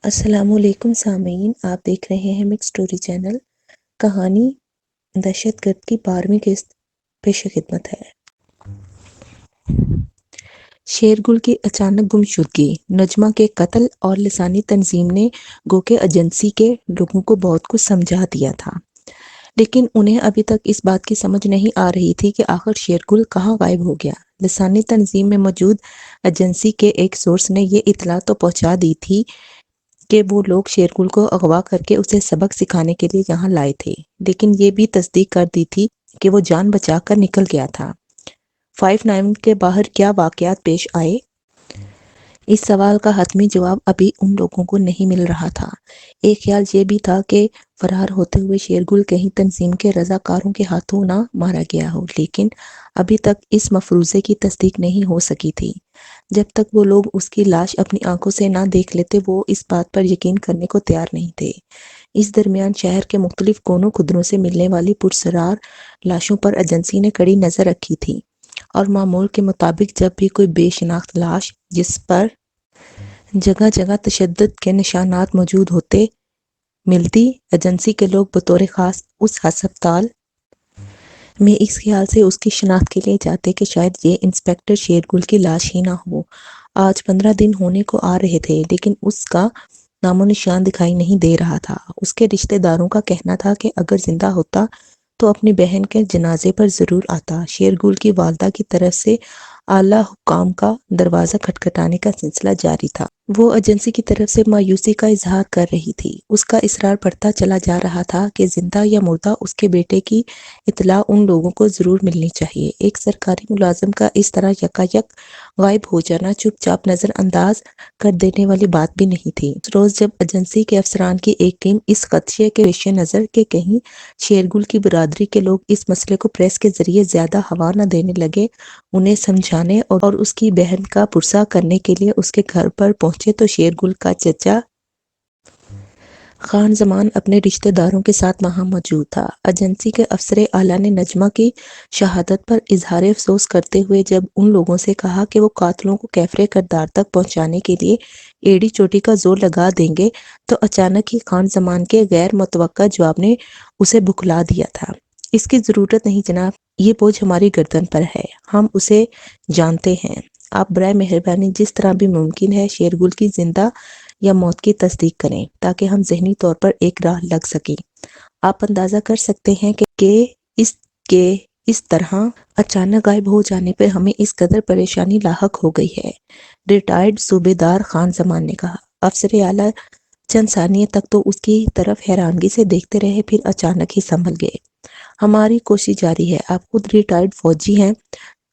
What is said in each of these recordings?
السلام علیکم سامعین، آپ دیکھ رہے ہیں مکس اسٹوری چینل۔ کہانی دہشت گرد کی 12ویں قسط پیش خدمت ہے۔ شیرگل کی اچانک گمشدگی، نجمہ کے قتل اور لسانی تنظیم نے گو کہ ایجنسی کے لوگوں کو بہت کچھ سمجھا دیا تھا، لیکن انہیں ابھی تک اس بات کی سمجھ نہیں آ رہی تھی کہ آخر شیرگل کہاں غائب ہو گیا۔ لسانی تنظیم میں موجود ایجنسی کے ایک سورس نے یہ اطلاع تو پہنچا دی تھی کہ وہ لوگ شیرگل کو اغوا کر کے اسے سبق سکھانے کے لیے یہاں لائے تھے، لیکن یہ بھی تصدیق کر دی تھی کہ وہ جان بچا کر نکل گیا تھا۔ 5-9 کے باہر کیا واقعات پیش آئے؟ اس سوال کا حتمی جواب ابھی ان لوگوں کو نہیں مل رہا تھا۔ ایک خیال یہ بھی تھا کہ فرار ہوتے ہوئے شیرگل کہیں تنظیم کے رضاکاروں کے ہاتھوں نہ مارا گیا ہو، لیکن ابھی تک اس مفروضے کی تصدیق نہیں ہو سکی تھی۔ جب تک وہ لوگ اس کی لاش اپنی آنکھوں سے نہ دیکھ لیتے وہ اس بات پر یقین کرنے کو تیار نہیں تھے۔ اس درمیان شہر کے مختلف کونوں قدروں سے ملنے والی پراسرار لاشوں پر ایجنسی نے کڑی نظر رکھی تھی، اور معمول کے مطابق جب بھی کوئی بے شناخت لاش جس پر جگہ جگہ تشدد کے نشانات موجود ہوتے ملتی، ایجنسی کے لوگ بطور خاص اس ہسپتال میں اس خیال سے اس کی شناخت کے لیے جاتے کہ شاید یہ انسپکٹر شیرگل کی لاش ہی نہ ہو۔ آج 15 دن ہونے کو آ رہے تھے، لیکن اس کا نام و نشان دکھائی نہیں دے رہا تھا۔ اس کے رشتہ داروں کا کہنا تھا کہ اگر زندہ ہوتا تو اپنی بہن کے جنازے پر ضرور آتا۔ شیرگل کی والدہ کی طرف سے اعلیٰ حکام کا دروازہ کھٹکھٹانے کا سلسلہ جاری تھا۔ وہ ایجنسی کی طرف سے مایوسی کا اظہار کر رہی تھی۔ اس کا اصرار بڑھتا چلا جا رہا تھا کہ زندہ یا مردہ اس کے بیٹے کی اطلاع ان لوگوں کو ضرور ملنی چاہیے۔ ایک سرکاری ملازم کا اس طرح یکایک غائب ہو جانا چپ چاپ نظر انداز کر دینے والی بات بھی نہیں تھی۔ اس روز جب ایجنسی کے افسران کی ایک ٹیم اس خدشے کے پیش نظر کہ کہیں شیرگل کی برادری کے لوگ اس مسئلے کو پریس کے ذریعے زیادہ ہوا نہ دینے لگے، انہیں سمجھانے اور اس کی بہن کا پرسہ کرنے کے لیے اس کے گھر پر پہنچے تو شیرگل کا چچا خان زمان اپنے رشتہ داروں کے ساتھ وہاں موجود تھا۔ ایجنسی کے افسر اعلیٰ نے نجمہ کی شہادت پر اظہار افسوس کرتے ہوئے جب ان لوگوں سے کہا کہ وہ قاتلوں کو کیفر کردار تک پہنچانے کے لیے ایڑی چوٹی کا زور لگا دیں گے، تو اچانک ہی خان زمان کے غیر متوقع جواب نے اسے بھکلا دیا تھا۔ اس کی ضرورت نہیں جناب، یہ بوجھ ہماری گردن پر ہے، ہم اسے جانتے ہیں۔ آپ برائے مہربانی جس طرح بھی ممکن ہے شیرگل کی زندہ یا موت کی تصدیق کریں تاکہ ہم ذہنی طور پر ایک راہ لگ سکیں۔ آپ اندازہ کر سکتے ہیں کہ اس طرح اچانک غائب ہو جانے پر ہمیں اس قدر پریشانی لاحق ہو گئی ہے، ریٹائرڈ صوبے دار خان زمان نے کہا۔ افسر اعلیٰ چند ثانیے تک تو اس کی طرف حیرانگی سے دیکھتے رہے، پھر اچانک ہی سنبھل گئے۔ ہماری کوشش جاری ہے، آپ خود ریٹائرڈ فوجی ہیں،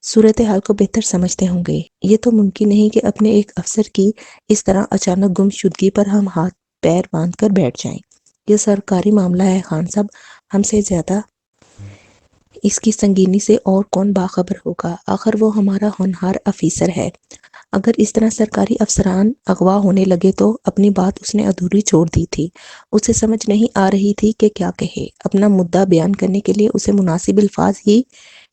صورتحال کو بہتر سمجھتے ہوں گے۔ یہ تو ممکن نہیں کہ اپنے ایک افسر کی اس طرح اچانک گم شدگی پر ہم ہاتھ پیر باندھ کر بیٹھ جائیں۔ یہ سرکاری معاملہ ہے خان صاحب، ہم سے زیادہ اس کی سنگینی سے اور کون باخبر ہوگا؟ آخر وہ ہمارا ہونہار افیسر ہے۔ اگر اس طرح سرکاری افسران اغوا ہونے لگے تو اپنی بات اس نے ادھوری چھوڑ دی تھی۔ اسے سمجھ نہیں آ رہی تھی کہ کیا کہے۔ اپنا مدعا بیان کرنے کے لیے اسے مناسب الفاظ ہی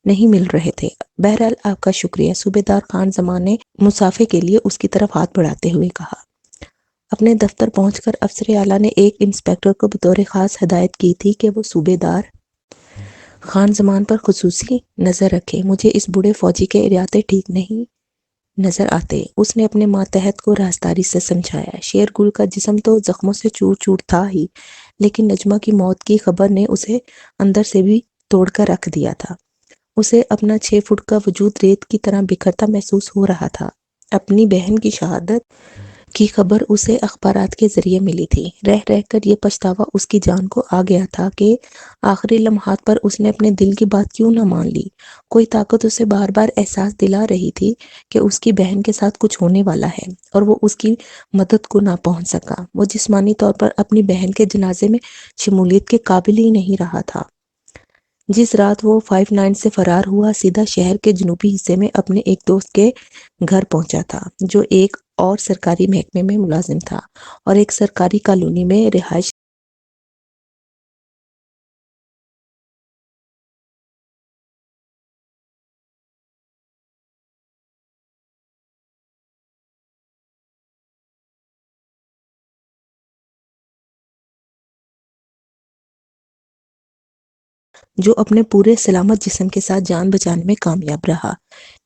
نہیں مل رہے تھے۔ بہرحال آپ کا شکریہ، صوبے دار خان زمان نے مصافحے کے لیے اس کی طرف ہاتھ بڑھاتے ہوئے کہا۔ اپنے دفتر پہنچ کر افسر اعلیٰ نے ایک انسپکٹر کو بطور خاص ہدایت کی تھی کہ وہ صوبے دار خان زمان پر خصوصی نظر رکھے۔ مجھے اس بوڑھے فوجی کے ارادے ٹھیک نہیں نظر آتے، اس نے اپنے ماتحت کو رازداری سے سمجھایا۔ شیرگل کا جسم تو زخموں سے چور چور تھا ہی، لیکن نجمہ کی موت کی خبر نے اسے اندر سے بھی توڑ کر رکھ دیا تھا۔ اسے اپنا 6 فٹ کا وجود ریت کی طرح بکھرتا محسوس ہو رہا تھا۔ اپنی بہن کی شہادت کی خبر اسے اخبارات کے ذریعے ملی تھی۔ رہ رہ کر یہ پچھتاوا اس کی جان کو آ گیا تھا کہ آخری لمحات پر اس نے اپنے دل کی بات کیوں نہ مان لی۔ کوئی طاقت اسے بار بار احساس دلا رہی تھی کہ اس کی بہن کے ساتھ کچھ ہونے والا ہے، اور وہ اس کی مدد کو نہ پہنچ سکا۔ وہ جسمانی طور پر اپنی بہن کے جنازے میں شمولیت کے قابل ہی نہیں رہا تھا۔ جس رات وہ 5-9 سے فرار ہوا، سیدھا شہر کے جنوبی حصے میں اپنے ایک دوست کے گھر پہنچا تھا، جو ایک اور سرکاری محکمے میں ملازم تھا اور ایک سرکاری کالونی میں رہائش جو اپنے پورے سلامت جسم کے ساتھ جان بچانے میں کامیاب رہا۔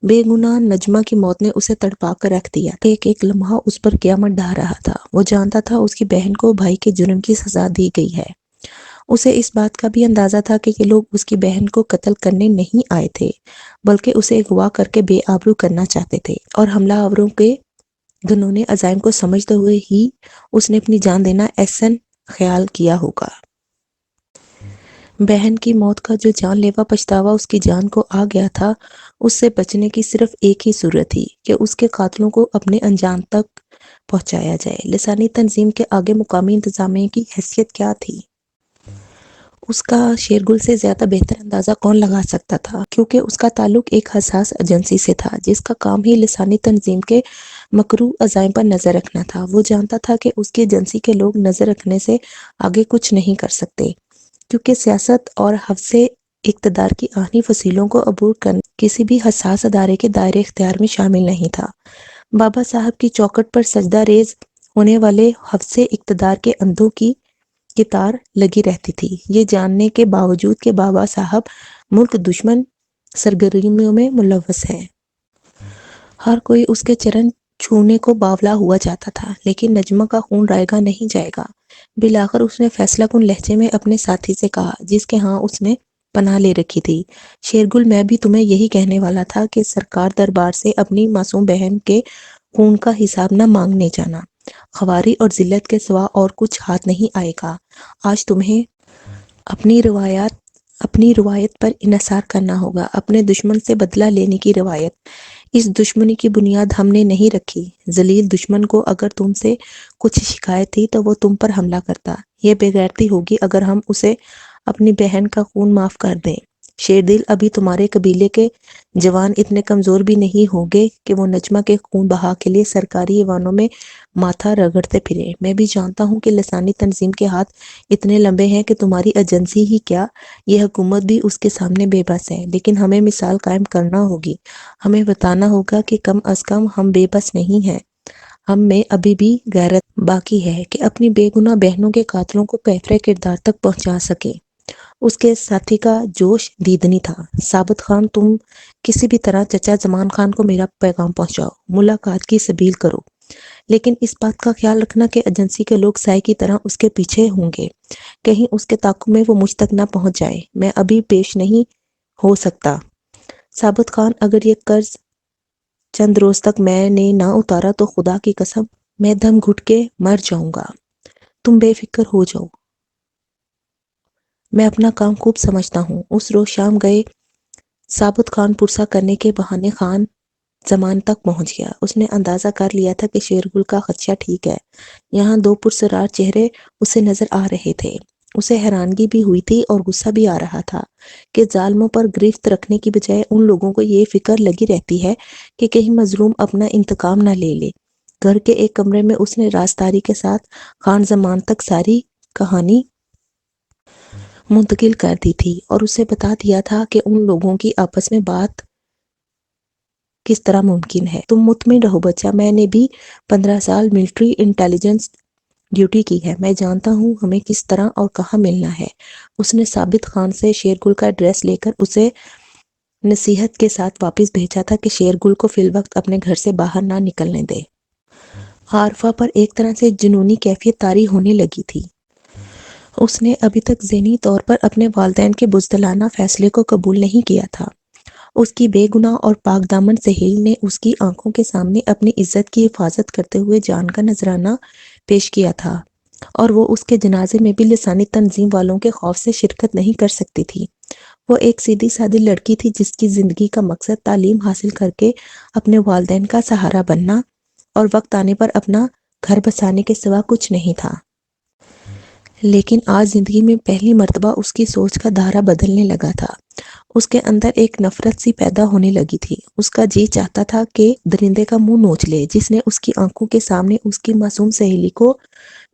بے گناہ نجمہ کی موت نے اسے تڑپا کر رکھ دیا۔ ایک ایک لمحہ اس پر قیامت ڈھا رہا تھا۔ وہ جانتا تھا اس کی بہن کو بھائی کے جرم کی سزا دی گئی ہے۔ اسے اس بات کا بھی اندازہ تھا کہ یہ لوگ اس کی بہن کو قتل کرنے نہیں آئے تھے، بلکہ اسے اغوا کر کے بے آبرو کرنا چاہتے تھے، اور حملہ آوروں کے گھنونے عزائم کو سمجھتے ہوئے ہی اس نے اپنی جان دینا احسن خیال کیا ہوگا۔ بہن کی موت کا جو جان لیوا پچھتاوا اس کی جان کو آ گیا تھا، اس سے بچنے کی صرف ایک ہی صورت تھی کہ اس کے قاتلوں کو اپنے انجام تک پہنچایا جائے۔ لسانی تنظیم کے آگے مقامی انتظامیہ کی حیثیت کیا تھی؟ اس کا شیرگل سے زیادہ بہتر اندازہ کون لگا سکتا تھا، کیونکہ اس کا تعلق ایک حساس ایجنسی سے تھا جس کا کام ہی لسانی تنظیم کے مکروہ عزائم پر نظر رکھنا تھا۔ وہ جانتا تھا کہ اس کی ایجنسی کے لوگ نظر رکھنے سے آگے کچھ نہیں کر سکتے، کیونکہ سیاست اور حفظ اقتدار کی آہنی فصیلوں کو عبور کرنا کسی بھی حساس ادارے کے دائرۂ اختیار میں شامل نہیں تھا۔ بابا صاحب کی چوکھٹ پر سجدہ ریز ہونے والے حفظ اقتدار کے اندھوں کی قطار لگی رہتی تھی، یہ جاننے کے باوجود کہ بابا صاحب ملک دشمن سرگرمیوں میں ملوث ہیں۔ ہر کوئی اس کے چرن چھونے کو باولا ہوا جاتا تھا، لیکن نجمہ کا خون رائے گا نہیں جائے گا۔ بالآخر اس نے فیصلہ کن لہجے میں اپنے ساتھی سے کہا، جس کے ہاں اس نے پناہ لے رکھی تھی، شیرگل، میں بھی تمہیں یہی کہنے والا تھا کہ سرکار دربار سے اپنی معصوم بہن کے خون کا حساب نہ مانگنے جانا۔ خواری اور ذلت کے سوا اور کچھ ہاتھ نہیں آئے گا۔ آج تمہیں اپنی روایت پر انحصار کرنا ہوگا، اپنے دشمن سے بدلہ لینے کی روایت۔ اس دشمنی کی بنیاد ہم نے نہیں رکھی۔ ذلیل دشمن کو اگر تم سے کچھ شکایت تھی تو وہ تم پر حملہ کرتا۔ یہ بے غیرتی ہوگی اگر ہم اسے اپنی بہن کا خون معاف کر دیں۔ شیردل، ابھی تمہارے قبیلے کے جوان اتنے کمزور بھی نہیں ہوگے کہ وہ نجمہ کے خون بہا کے لیے سرکاری ایوانوں میں ماتھا رگڑتے پھریں۔ میں بھی جانتا ہوں کہ لسانی تنظیم کے ہاتھ اتنے لمبے ہیں کہ تمہاری ایجنسی ہی کیا، یہ حکومت بھی اس کے سامنے بے بس ہے، لیکن ہمیں مثال قائم کرنا ہوگی۔ ہمیں بتانا ہوگا کہ کم از کم ہم بے بس نہیں ہیں، ہم میں ابھی بھی غیرت باقی ہے کہ اپنی بے گناہ بہنوں کے قاتلوں کو کیفر کردار تک پہنچا سکیں۔ اس کے ساتھی کا جوش دیدنی تھا۔ ثابت خان، تم کسی بھی طرح چچا زمان خان کو میرا پیغام پہنچاؤ، ملاقات کی سبیل کرو، لیکن اس بات کا خیال رکھنا کہ ایجنسی کے لوگ سائے کی طرح اس کے پیچھے ہوں گے، کہیں اس کے تعاقب میں وہ مجھ تک نہ پہنچ جائے۔ میں ابھی پیش نہیں ہو سکتا۔ ثابت خان، اگر یہ قرض چند روز تک میں نے نہ اتارا تو خدا کی قسم میں دم گھٹ کے مر جاؤں گا۔ تم بے فکر ہو جاؤ، میں اپنا کام خوب سمجھتا ہوں۔ اس روز شام گئے ثابت خان پرسہ کرنے کے بہانے خان زمان تک پہنچ گیا۔ اس نے اندازہ کر لیا تھا کہ شیرگل کا خدشہ ٹھیک ہے۔ یہاں دو پرسرار چہرے اسے نظر آ رہے تھے۔ اسے حیرانگی بھی ہوئی تھی اور غصہ بھی آ رہا تھا کہ ظالموں پر گرفت رکھنے کی بجائے ان لوگوں کو یہ فکر لگی رہتی ہے کہ کہیں مظلوم اپنا انتقام نہ لے لے۔ گھر کے ایک کمرے میں اس نے رازداری کے ساتھ خان زمان تک ساری کہانی منتقل کر دی تھی اور اسے بتا دیا تھا کہ ان لوگوں کی آپس میں بات کس طرح ممکن ہے۔ تم مطمئن رہو بچہ، میں نے بھی 15 سال ملٹری انٹیلیجنس ڈیوٹی کی ہے، میں جانتا ہوں ہمیں کس طرح اور کہاں ملنا ہے۔ اس نے ثابت خان سے شیرگل کا ایڈریس لے کر اسے نصیحت کے ساتھ واپس بھیجا تھا کہ شیرگل کو فی الوقت اپنے گھر سے باہر نہ نکلنے دے۔ عارفہ پر ایک طرح سے جنونی کیفیت طاری ہونے لگی تھی۔ اس نے ابھی تک ذہنی طور پر اپنے والدین کے بزدلانہ فیصلے کو قبول نہیں کیا تھا۔ اس کی بے گناہ اور پاک دامن سہیلی نے اس کی آنکھوں کے سامنے اپنی عزت کی حفاظت کرتے ہوئے جان کا نذرانہ پیش کیا تھا، اور وہ اس کے جنازے میں بھی لسانی تنظیم والوں کے خوف سے شرکت نہیں کر سکتی تھی۔ وہ ایک سیدھی سادی لڑکی تھی جس کی زندگی کا مقصد تعلیم حاصل کر کے اپنے والدین کا سہارا بننا اور وقت آنے پر اپنا گھر بسانے کے سوا کچھ نہیں تھا۔ لیکن آج زندگی میں پہلی مرتبہ اس کی سوچ کا دھارا بدلنے لگا تھا۔ اس کے اندر ایک نفرت سی پیدا ہونے لگی تھی۔ اس کا جی چاہتا تھا کہ درندے کا منہ نوچ لے جس نے اس کی آنکھوں کے سامنے اس کی معصوم سہیلی کو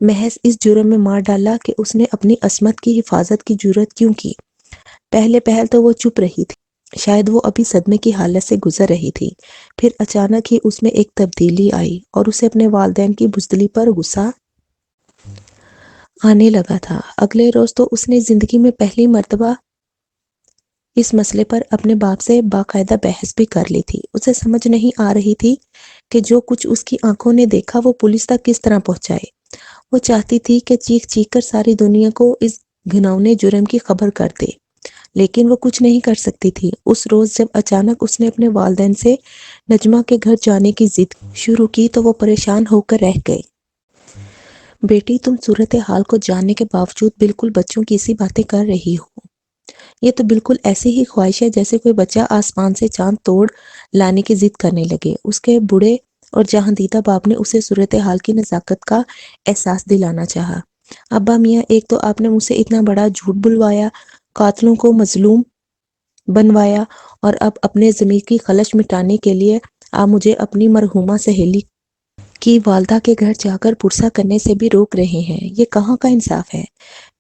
محض اس جرم میں مار ڈالا کہ اس نے اپنی عصمت کی حفاظت کی جرات کیوں کی۔ پہلے پہل تو وہ چپ رہی تھی، شاید وہ ابھی صدمے کی حالت سے گزر رہی تھی، پھر اچانک ہی اس میں ایک تبدیلی آئی اور اسے اپنے والدین کی بزدلی پر غصہ آنے لگا تھا۔ اگلے روز تو اس نے زندگی میں پہلی مرتبہ اس مسئلے پر اپنے باپ سے باقاعدہ بحث بھی کر لی تھی۔ اسے سمجھ نہیں آ رہی تھی کہ جو کچھ اس کی آنکھوں نے دیکھا وہ پولیس تک کس طرح پہنچائے۔ وہ چاہتی تھی کہ چیخ چیخ کر ساری دنیا کو اس گھناؤنے جرم کی خبر کر دے، لیکن وہ کچھ نہیں کر سکتی تھی۔ اس روز جب اچانک اس نے اپنے والدین سے نجمہ کے گھر جانے کی ضد شروع کی تو وہ پریشان ہو کر رہ گئے۔ بیٹی، تم صورتحال کو جاننے کے باوجود بالکل بچوں کی سی باتیں کر رہی ہو۔ یہ تو بالکل ایسی ہی خواہش ہے جیسے کوئی بچہ آسمان سے چاند توڑ لانے کی ضد کرنے لگے۔ اس کے بوڑھے اور جہاں دیدہ باپ نے اسے صورتحال کی نزاکت کا احساس دلانا چاہا۔ ابا میاں، ایک تو آپ نے مجھ سے اتنا بڑا جھوٹ بلوایا، قاتلوں کو مظلوم بنوایا، اور اب اپنے ضمیر کی خلش مٹانے کے لیے آپ مجھے اپنی مرحومہ سہیلی کی والدہ کے گھر جا کر پرسہ کرنے سے بھی روک رہے ہیں۔ یہ کہاں کا انصاف ہے؟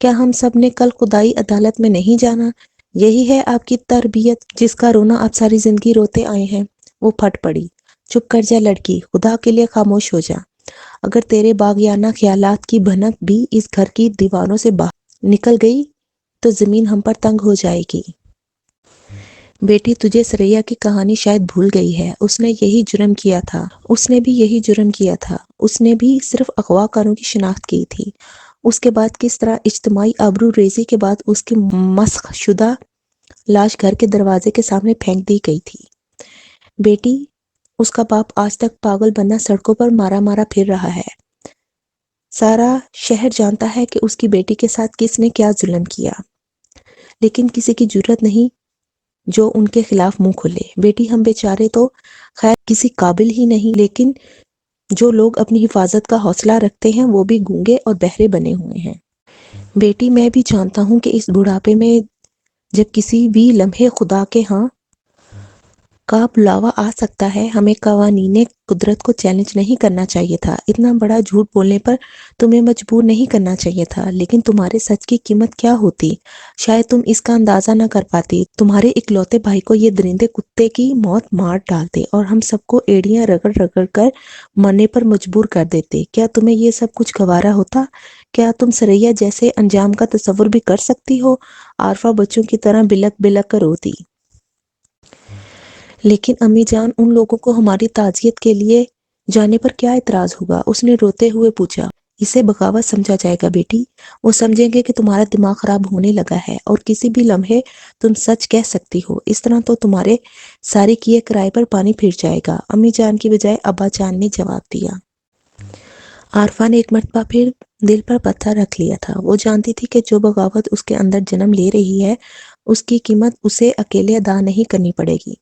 کیا ہم سب نے کل خدائی عدالت میں نہیں جانا؟ یہی ہے آپ کی تربیت جس کا رونا آپ ساری زندگی روتے آئے ہیں؟ وہ پھٹ پڑی۔ چپ کر جا لڑکی، خدا کے لیے خاموش ہو جا۔ اگر تیرے باغیانہ خیالات کی بھنک بھی اس گھر کی دیواروں سے باہر نکل گئی تو زمین ہم پر تنگ ہو جائے گی۔ بیٹی، تجھے سریا کی کہانی شاید بھول گئی ہے۔ اس نے یہی جرم کیا تھا۔ اس نے بھی یہی جرم کیا تھا۔ اس نے بھی صرف اغوا کاروں کی شناخت کی تھی۔ اس کے بعد کس طرح اجتماعی آبرو ریزی کے بعد اس کی مسخ شدہ لاش گھر کے دروازے کے سامنے پھینک دی گئی تھی۔ بیٹی، اس کا باپ آج تک پاگل بنا سڑکوں پر مارا مارا پھر رہا ہے۔ سارا شہر جانتا ہے کہ اس کی بیٹی کے ساتھ کس نے کیا ظلم کیا، لیکن کسی کی جرات نہیں جو ان کے خلاف منہ کھولے۔ بیٹی، ہم بیچارے تو خیر کسی قابل ہی نہیں، لیکن جو لوگ اپنی حفاظت کا حوصلہ رکھتے ہیں وہ بھی گونگے اور بہرے بنے ہوئے ہیں۔ بیٹی، میں بھی جانتا ہوں کہ اس بڑھاپے میں جب کسی بھی لمحے خدا کے ہاں کا بلاوا آ سکتا ہے، ہمیں قوانین قدرت کو چیلنج نہیں کرنا چاہیے تھا۔ اتنا بڑا جھوٹ بولنے پر تمہیں مجبور نہیں کرنا چاہیے تھا، لیکن تمہارے سچ کی قیمت کیا ہوتی شاید تم اس کا اندازہ نہ کر پاتی۔ تمہارے اکلوتے بھائی کو یہ درندے کتے کی موت مار ڈالتے اور ہم سب کو ایڑیاں رگڑ رگڑ کر مرنے پر مجبور کر دیتے۔ کیا تمہیں یہ سب کچھ گوارا ہوتا؟ کیا تم سریا جیسے انجام کا تصور بھی کر سکتی ہو؟ عارفہ بچوں کی طرح بلک بلک کر روتی۔ لیکن امی جان، ان لوگوں کو ہماری تعزیت کے لیے جانے پر کیا اعتراض ہوگا؟ اس نے روتے ہوئے پوچھا۔ اسے بغاوت سمجھا جائے گا بیٹی۔ وہ سمجھیں گے کہ تمہارا دماغ خراب ہونے لگا ہے اور کسی بھی لمحے تم سچ کہہ سکتی ہو۔ اس طرح تو تمہارے سارے کیے کرائے پر پانی پھر جائے گا، امی جان کی بجائے ابا جان نے جواب دیا۔ عارفہ نے ایک مرتبہ پھر دل پر پتھر رکھ لیا تھا۔ وہ جانتی تھی کہ جو بغاوت اس کے اندر جنم لے رہی ہے اس کی قیمت اسے اکیلے ادا نہیں کرنی پڑے گی،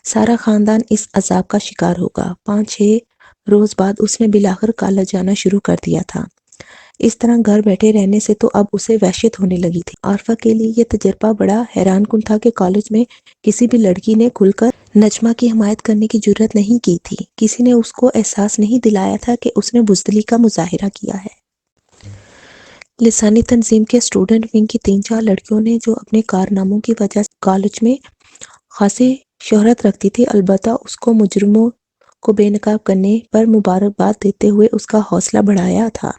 سارا خاندان اس عذاب کا شکار ہوگا۔ 5-6 روز بعد اس نے بالآخر کالج جانا شروع کر دیا تھا۔ اس طرح گھر بیٹھے رہنے سے تو اب اسے وحشت ہونے لگی تھی۔ عارفہ کے لیے یہ تجربہ بڑا حیران کن تھا کہ کالج میں کسی بھی لڑکی نے کھل کر نجمہ کی حمایت کرنے کی جرات نہیں کی تھی۔ کسی نے اس کو احساس نہیں دلایا تھا کہ اس نے بزدلی کا مظاہرہ کیا ہے۔ لسانی تنظیم کے اسٹوڈنٹ ونگ کی 3-4 لڑکیوں نے جو اپنے کارناموں کی وجہ سے کالج میں خاصی شہرت رکھتی تھی، البتہ اس کو مجرموں کو بے نقاب کرنے پر مبارکباد دیتے ہوئے اس کا حوصلہ بڑھایا تھا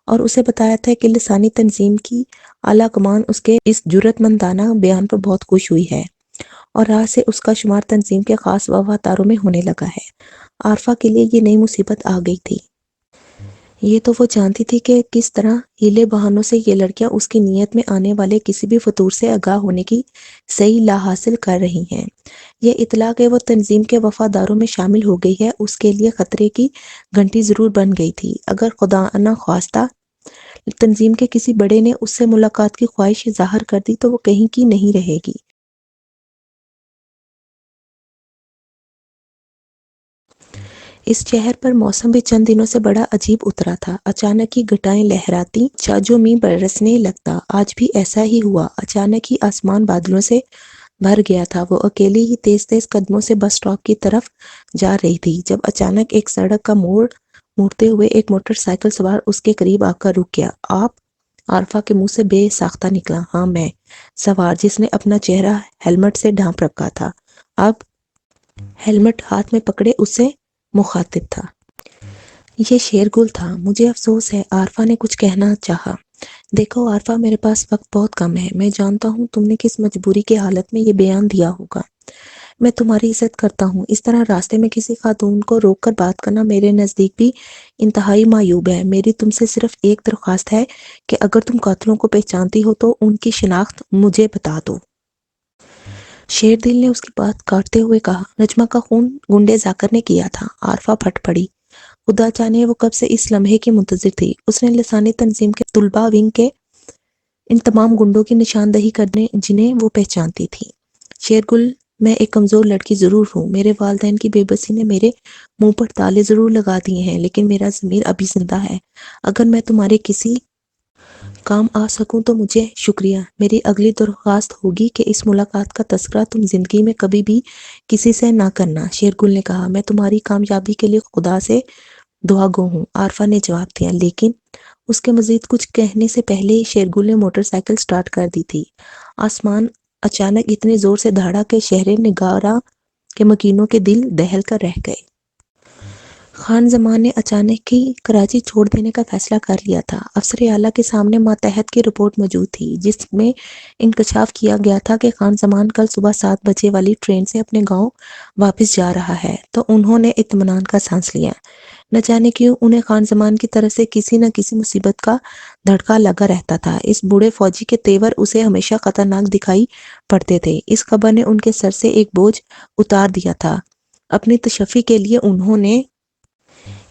اور اسے بتایا تھا کہ لسانی تنظیم کی اعلیٰ کمان اس کے اس جرات مندانہ بیان پر بہت خوش ہوئی ہے اور راہ سے اس کا شمار تنظیم کے خاص وفاداروں میں ہونے لگا ہے۔ عارفہ کے لیے یہ نئی مصیبت آ گئی تھی۔ یہ تو وہ جانتی تھی کہ کس طرح ہیلے بہانوں سے یہ لڑکیاں اس کی نیت میں آنے والے کسی بھی فطور سے آگاہ ہونے کی صحیح لا حاصل کر رہی ہیں۔ یہ اطلاع کہ وہ تنظیم کے وفاداروں میں شامل ہو گئی ہے اس کے لیے خطرے کی گھنٹی ضرور بن گئی تھی۔ اگر خدا نہ خواستہ تنظیم کے کسی بڑے نے اس سے ملاقات کی خواہش ظاہر کر دی تو وہ کہیں کی نہیں رہے گی۔ اس شہر پر موسم بھی چند دنوں سے بڑا عجیب اترا تھا۔ اچانک ہی گھٹائیں لہراتی، چاجو می برسنے لگتا۔ آج بھی ایسا ہی ہوا۔ اچانک ہی آسمان بادلوں سے بھر گیا تھا۔ وہ اکیلی ہی تیز تیز قدموں سے بس اسٹاپ کی طرف جا رہی تھی جب اچانک ایک سڑک کا موڑ موڑتے ہوئے ایک موٹر سائیکل سوار اس کے قریب آ کر رک گیا۔ آپ؟ عارفہ کے منہ سے بے ساختہ نکلا۔ ہاں میں۔ سوار، جس نے اپنا چہرہ ہیلمٹ سے ڈھانپ رکھا تھا، اب ہیلمٹ ہاتھ میں پکڑے اس سے مخاطب تھا۔ یہ شیرگل تھا۔ مجھے افسوس ہے، عارفہ نے کچھ کہنا چاہا۔ دیکھو عارفہ، میرے پاس وقت بہت کم ہے۔ میں جانتا ہوں تم نے کس مجبوری کی حالت میں یہ بیان دیا ہوگا۔ میں تمہاری عزت کرتا ہوں۔ اس طرح راستے میں کسی خاتون کو روک کر بات کرنا میرے نزدیک بھی انتہائی معیوب ہے۔ میری تم سے صرف ایک درخواست ہے کہ اگر تم قاتلوں کو پہچانتی ہو تو ان کی شناخت مجھے بتا دو۔ شیر دل نے اس کی بات کاٹتے ہوئے کہا، نجمہ کا خون گنڈے ذاکر نے کیا تھا۔ عارفہ پھٹ پڑی۔ خدا جانے وہ کب سے اس لمحے کی منتظر تھی۔ اس نے لسانی تنظیم کے طلباء ونگ کے ان تمام گنڈوں کی نشاندہی کرنے جنہیں وہ پہچانتی تھی۔ شیرگل، میں ایک کمزور لڑکی ضرور ہوں۔ میرے والدین کی بے بسی نے میرے منہ پر تالے ضرور لگا دیے ہیں، لیکن میرا ضمیر ابھی زندہ ہے۔ اگر میں تمہارے کسی کام آ سکوں تو مجھے شکریہ۔ میری اگلی درخواست ہوگی کہ اس ملاقات کا تذکرہ تم زندگی میں کبھی بھی کسی سے نہ کرنا۔ شیرگل نے کہا، میں تمہاری کامیابی کے لیے خدا سے دعا گو ہوں۔ عارفہ نے جواب دیا، لیکن اس کے مزید کچھ کہنے سے پہلے ہی شیرگل نے موٹر سائیکل سٹارٹ کر دی تھی۔ آسمان اچانک اتنے زور سے دھاڑا کہ شہر نگارہ کے مکینوں کے دل دہل کر رہ گئے۔ خان زمان نے اچانک ہی کراچی چھوڑ دینے کا فیصلہ کر لیا تھا۔ افسر اعلیٰ کے سامنے ماتحت کی رپورٹ موجود تھی، جس میں انکشاف کیا گیا تھا کہ خان زمان کل صبح 7 بجے والی ٹرین سے اپنے گاؤں واپس جا رہا ہے۔ تو انہوں نے اطمینان کا سانس لیا۔ نہ جانے کیوں انہیں خان زمان کی طرف سے کسی نہ کسی مصیبت کا دھڑکا لگا رہتا تھا۔ اس بوڑھے فوجی کے تیور اسے ہمیشہ خطرناک دکھائی پڑتے تھے۔ اس خبر نے ان کے سر سے ایک بوجھ اتار دیا تھا۔ اپنی تشفی کے لیے انہوں نے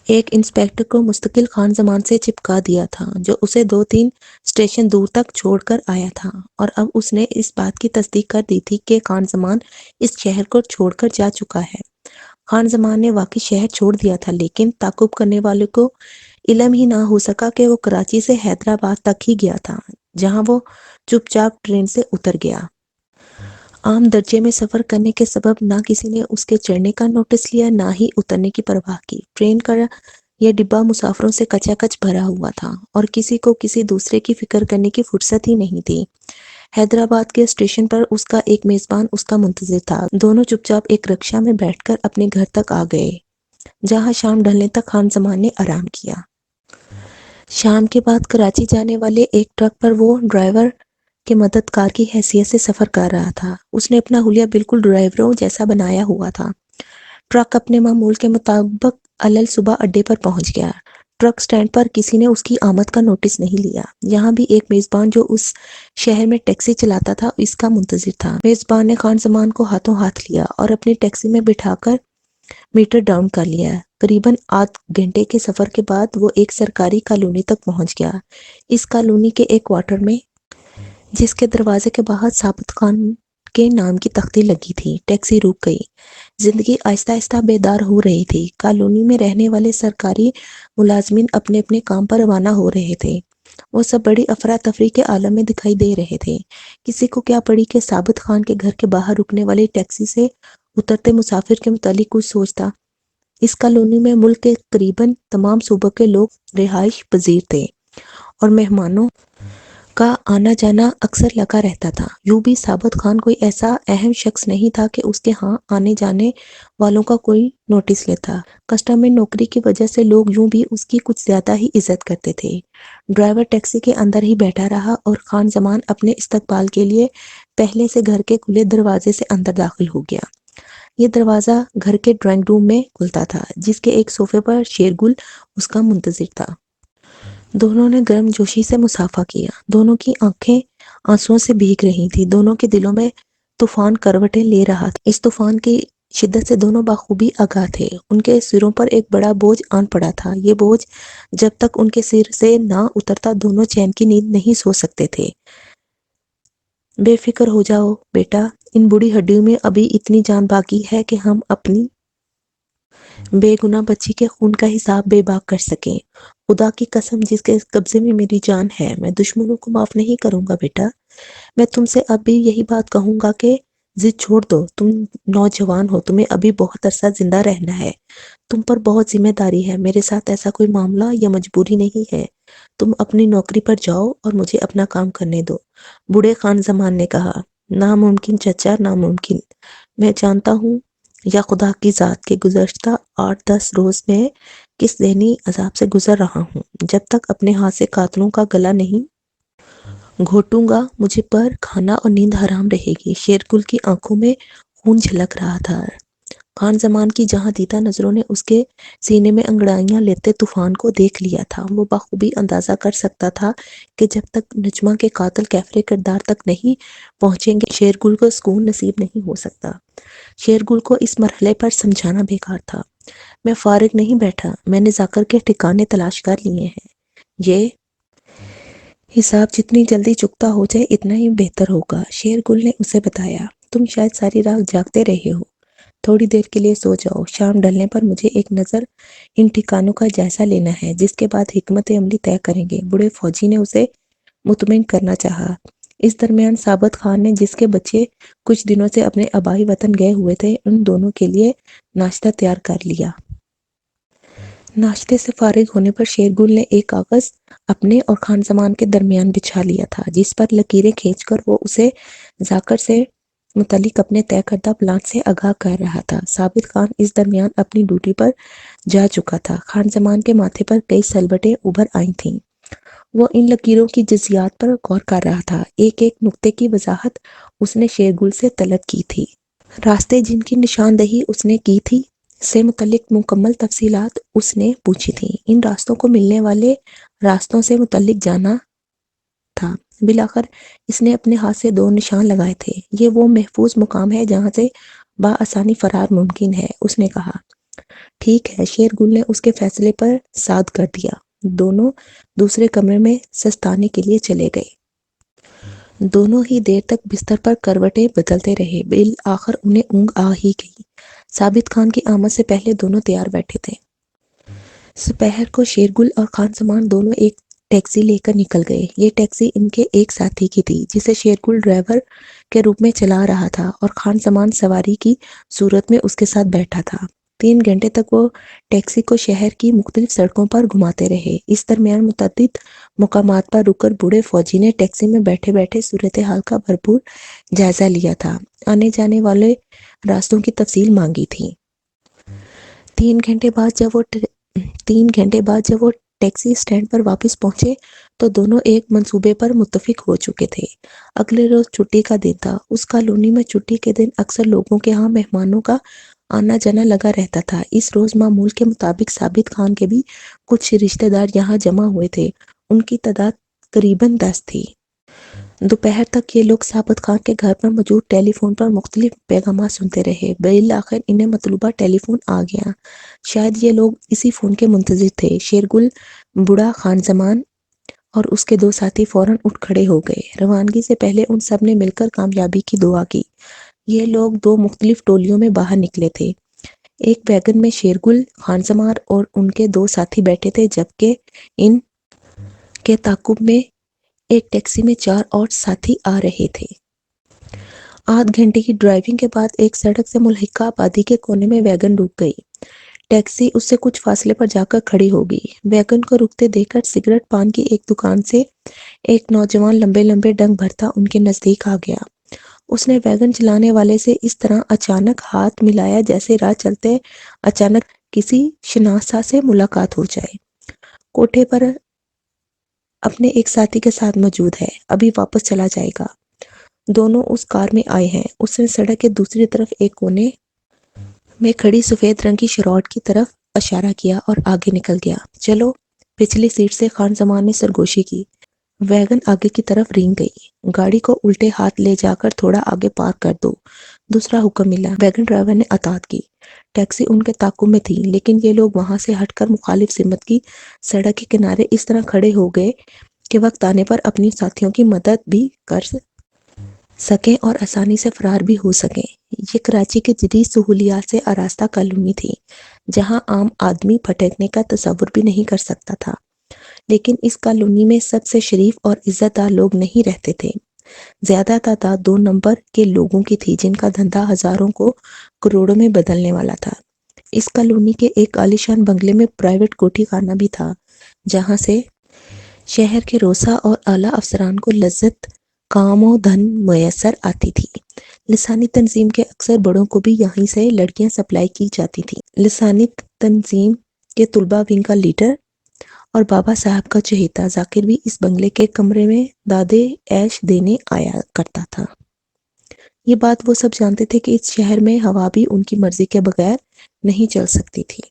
ایک انسپیکٹر کو مستقل خان زمان سے چپکا دیا تھا، جو اسے 2-3 اسٹیشن دور تک چھوڑ کر آیا تھا، اور اب اس نے اس بات کی تصدیق کر دی تھی کہ خان زمان اس شہر کو چھوڑ کر جا چکا ہے۔ خان زمان نے واقعی شہر چھوڑ دیا تھا، لیکن تعقب کرنے والوں کو علم ہی نہ ہو سکا کہ وہ کراچی سے حیدرآباد تک ہی گیا تھا، جہاں وہ چپ چاپ ٹرین سے اتر گیا۔ عام درجے میں سفر کرنے کے سبب نہ کسی نے اس کے چڑھنے کا نوٹس لیا، نہ ہی اترنے کی پرواہ کی۔ ٹرین کا یہ ڈبہ مسافروں سے کچا کچ بھرا ہوا تھا، اور کسی کو کسی دوسرے کی فکر کرنے کی فرصت ہی نہیں تھی۔ حیدرآباد کے اسٹیشن پر اس کا ایک میزبان اس کا منتظر تھا۔ دونوں چپ چاپ ایک رکشہ میں بیٹھ کر اپنے گھر تک آ گئے، جہاں شام ڈھلنے تک خان زمان نے آرام کیا۔ شام کے بعد کراچی جانے والے ایک ٹرک پر وہ ڈرائیور کے مددگار کی حیثیت سے سفر کر رہا تھا۔ اس نے اپنا حلیہ بالکل ڈرائیوروں جیسا بنایا ہوا تھا۔ ٹرک اپنے معمول کے مطابق علل صبح اڈے پر پہنچ گیا۔ ٹرک سٹینڈ پر کسی نے اس کی آمد کا نوٹس نہیں لیا۔ یہاں بھی ایک میزبان جو اس شہر میں ٹیکسی چلاتا تھا اس کا منتظر تھا۔ میزبان نے خان زمان کو ہاتھوں ہاتھ لیا اور اپنی ٹیکسی میں بٹھا کر میٹر ڈاؤن کر لیا۔ قریباً آدھ گھنٹے کے سفر کے بعد وہ ایک سرکاری کالونی تک پہنچ گیا۔ اس کالونی کے ایک کوارٹر میں، جس کے دروازے کے باہر ثابت خان کے نام کی تختی لگی تھی، ٹیکسی رک گئی۔ زندگی آہستہ آہستہ بیدار ہو رہی تھی۔ کالونی میں رہنے والے سرکاری ملازمین اپنے اپنے کام پر روانہ ہو رہے تھے۔ وہ سب بڑی افراتفری کے عالم میں دکھائی دے رہے تھے۔ کسی کو کیا پڑی کہ ثابت خان کے گھر کے باہر رکنے والی ٹیکسی سے اترتے مسافر کے متعلق کچھ سوچتا۔ اس کالونی میں ملک کے قریباً تمام صوبوں کے لوگ رہائش پذیر تھے، اور مہمانوں کا آنا جانا اکثر لگا رہتا تھا۔ یوں بھی ثابت خان کوئی ایسا اہم شخص نہیں تھا کہ اس کے ہاں آنے جانے والوں کا کوئی نوٹس لیتا۔ کسٹم میں نوکری کی وجہ سے لوگ یوں بھی اس کی کچھ زیادہ ہی عزت کرتے تھے۔ ڈرائیور ٹیکسی کے اندر ہی بیٹھا رہا، اور خان زمان اپنے استقبال کے لیے پہلے سے گھر کے کھلے دروازے سے اندر داخل ہو گیا۔ یہ دروازہ گھر کے ڈرائنگ روم میں کھلتا تھا، جس کے ایک صوفے پر شیرگل اس کا منتظر تھا۔ دونوں نے گرم جوشی سے مصافحہ کیا۔ دونوں کی آنکھیں آنسوؤں سے بھیگ رہی تھیں۔ دونوں کے دلوں میں طوفان کروٹیں لے رہا تھا۔ اس طوفان کی شدت سے دونوں بخوبی آگاہ تھے۔ ان کے سروں پر ایک بڑا بوجھ آن پڑا تھا۔ یہ بوجھ جب تک ان کے سر سے نہ اترتا دونوں چین کی نیند نہیں سو سکتے تھے۔ بے فکر ہو جاؤ بیٹا، ان بوڑھی ہڈیوں میں ابھی اتنی جان باقی ہے کہ ہم اپنی بے گناہ بچی کے خون کا حساب بے باک کر سکیں۔ خدا کی قسم، جس کے قبضے میں میری جان ہے، میں دشمنوں کو معاف نہیں کروں گا بیٹا۔ میں تم سے اب بھی یہی بات کہوں گا کہ ضد چھوڑ دو۔ تم نوجوان ہو، تمہیں ابھی بہت عرصہ زندہ رہنا ہے، تم پر بہت ذمہ داری ہے۔ میرے ساتھ ایسا کوئی معاملہ یا مجبوری نہیں ہے۔ تم اپنی نوکری پر جاؤ اور مجھے اپنا کام کرنے دو۔ بوڑھے خان زمان نے کہا، ناممکن چچا، ناممکن۔ میں جانتا ہوں یا خدا کی ذات کے گزشتہ 8-10 روز میں کس ذہنی عذاب سے گزر رہا ہوں۔ جب تک اپنے ہاتھ سے قاتلوں کا گلا نہیں گھوٹوں گا مجھے پر کھانا اور نیند حرام رہے گی۔ شیرگل کی آنکھوں میں خون جھلک رہا تھا۔ خان زمان کی جہاں دیدہ نظروں نے اس کے سینے میں انگڑائیاں لیتے طوفان کو دیکھ لیا تھا۔ وہ بخوبی اندازہ کر سکتا تھا کہ جب تک نجمہ کے قاتل کیفر کردار تک نہیں پہنچیں گے شیرگل کو سکون نصیب نہیں ہو سکتا۔ شیرگل کو اس مرحلے پر سمجھانا بیکار تھا۔ میں فارغ نہیں بیٹھا، میں نے زاکر کے ٹھکانے تلاش کر لیے ہیں۔ یہ حساب جتنی جلدی چکتا ہو جائے اتنا ہی بہتر ہوگا، شیرگل نے اسے بتایا۔ تم شاید ساری رات جاگتے رہے ہو، تھوڑی دیر کے لیے سو جاؤ، شام ڈھلنے پر مجھے ایک نظر ان ٹھکانوں کا جائزہ لینا ہے، جس کے بعد حکمت عملی طے کریں گے۔ بوڑھے فوجی نے اسے مطمئن کرنا چاہا۔ اس درمیان ثابت خان نے، جس کے بچے کچھ دنوں سے اپنے آبائی وطن گئے ہوئے تھے، ان دونوں کے لیے ناشتہ تیار کر لیا۔ ناشتے سے فارغ ہونے پر شیرگل نے ایک کاغذ اپنے اور خان زمان کے درمیان بچھا لیا تھا، جس پر لکیریں کھینچ کر وہ اسے زاکر سے متعلق اپنے طے کردہ پلان سے آگاہ کر رہا تھا۔ ثابت خان اس درمیان اپنی ڈیوٹی پر جا چکا تھا۔ خان زمان کے ماتھے پر کئی سلوٹیں ابھر آئی تھیں۔ وہ ان لکیروں کی جزیات پر غور کر رہا تھا۔ ایک ایک نقطے کی وضاحت اس نے شیرگل سے طلب کی تھی۔ راستے جن کی نشاندہی اس نے کی تھی سے متعلق مکمل تفصیلات اس نے پوچھی تھیں۔ ان راستوں کو ملنے والے راستوں سے متعلق جانا تھا۔ بالآخر اس نے اپنے ہاتھ سے 2 نشان لگائے تھے۔ یہ وہ محفوظ مقام ہے جہاں سے بآسانی فرار ممکن ہے، اس نے کہا۔ ٹھیک ہے، شیرگل نے اس کے فیصلے پر صاد کر دیا۔ دونوں دوسرے کمرے میں سستانے کے لیے چلے گئے۔ دونوں ہی دیر تک بستر پر کروٹیں بدلتے رہے۔ بالآخر انہیں اونگ آ ہی گئی۔ ثابت خان کی آمد سے پہلے دونوں تیار بیٹھے تھے۔ دوپہر کو شیرگل اور خان زمان دونوں ایک ٹیکسی لے کر نکل گئے۔ یہ ٹیکسی ان کے ایک ساتھی کی تھی، جسے شیرگل ڈرائیور کے روپ میں چلا رہا تھا اور خان زمان سواری کی صورت میں اس کے ساتھ بیٹھا تھا۔ 3 گھنٹے تک وہ ٹیکسی کو شہر کی مختلف سڑکوں پر گھماتے رہے۔ اس درمیان متعدد مقامات پر رک کر بوڑھے فوجی نے ٹیکسی میں بیٹھے بیٹھے صورتحال کا بھرپور جائزہ لیا تھا، آنے جانے والے راستوں کی تفصیل مانگی تھی۔ 3 گھنٹے بعد جب وہ ٹیکسی اسٹینڈ پر واپس پہنچے تو دونوں ایک منصوبے پر متفق ہو چکے تھے۔ اگلے روز چھٹی کا دن تھا۔ اس کالونی میں چھٹی کے دن اکثر لوگوں کے ہاں مہمانوں کا آنا جانا لگا رہتا تھا۔ اس روز معمول کے مطابق ثابت خان کے بھی کچھ رشتہ دار یہاں جمع ہوئے تھے۔ ان کی تعداد قریباً 10 تھی۔ دوپہر تک یہ لوگ ثابت خان کے گھر پر موجود ٹیلی فون پر مختلف پیغامات سنتے رہے۔ بالآخر انہیں مطلوبہ ٹیلی فون آ گیا۔ شاید یہ لوگ اسی فون کے منتظر تھے۔ شیرگل، بوڑھا خان زمان اور اس کے 2 ساتھی فوراً اٹھ کھڑے ہو گئے۔ روانگی سے پہلے ان سب نے مل کر کامیابی کی دعا کی۔ یہ لوگ 2 مختلف ٹولیوں میں باہر نکلے تھے۔ ایک ویگن میں شیرگل، خان زمان اور ان کے 2 ساتھی بیٹھے تھے، جبکہ ان کے تعاقب میں ایک ٹیکسی میں 4 اور ساتھی آ رہے تھے۔ آدھ گھنٹے کی ڈرائیونگ کے بعد ایک سڑک سے ملحقہ آبادی کے کونے میں ویگن رک گئی۔ ٹیکسی اس سے کچھ فاصلے پر جا کر کھڑی ہو گئی۔ ویگن کو رکتے دیکھ کر سگریٹ پان کی ایک دکان سے ایک نوجوان لمبے لمبے ڈنگ بھرتا ان کے نزدیک آ گیا۔ اس نے ویگن چلانے والے سے اس طرح اچانک ہاتھ ملایا جیسے راہ چلتے اچانک کسی شناسا سے ملاقات ہو جائے۔ کوٹھے پر اپنے ایک ساتھی کے ساتھ موجود ہے، ابھی واپس چلا جائے گا۔ دونوں اس کار میں آئے ہیں۔ اس نے سڑک کے دوسری طرف ایک کونے میں کھڑی سفید رنگ کی شروٹ کی طرف اشارہ کیا اور آگے نکل گیا۔ چلو، پچھلی سیٹ سے خان زمان نے سرگوشی کی۔ ویگن آگے کی طرف رینگ گئی۔ گاڑی کو الٹے ہاتھ لے جا کر تھوڑا آگے پارک کر دو، دوسرا حکم ملا۔ ویگن ڈرائیور نے اطاعت کی۔ ٹیکسی ان کے تعاقب میں تھی، لیکن یہ لوگ وہاں سے ہٹ کر مخالف سمت کی سڑک کے کنارے اس طرح کھڑے ہو گئے کہ وقت آنے پر اپنی ساتھیوں کی مدد بھی کر سکیں اور آسانی سے فرار بھی ہو سکیں۔ یہ کراچی کے جدید سہولیات سے آراستہ کالونی تھی، جہاں عام آدمی بھٹکنے کا تصور بھی نہیں کر سکتا تھا۔ لیکن اس کالونی میں سب سے شریف اور عزت دار لوگ نہیں رہتے تھے۔ زیادہ تعداد 2 نمبر کے لوگوں کی تھی، جن کا دھندا ہزاروں کو کروڑوں میں بدلنے والا تھا۔ اس کالونی کے ایک عالیشان بنگلے میں پرائیویٹ کوٹھی خانہ بھی تھا، جہاں سے شہر کے روسا اور اعلیٰ افسران کو لذت کام و دھن میسر آتی تھی۔ لسانی تنظیم کے اکثر بڑوں کو بھی یہیں سے لڑکیاں سپلائی کی جاتی تھیں۔ لسانی تنظیم کے طلباء ونگ کا لیڈر اور بابا صاحب کا چہیتا ذاکر بھی اس بنگلے کے کمرے میں دادے عیش دینے آیا کرتا تھا۔ یہ بات وہ سب جانتے تھے کہ اس شہر میں ہوا بھی ان کی مرضی کے بغیر نہیں چل سکتی تھی۔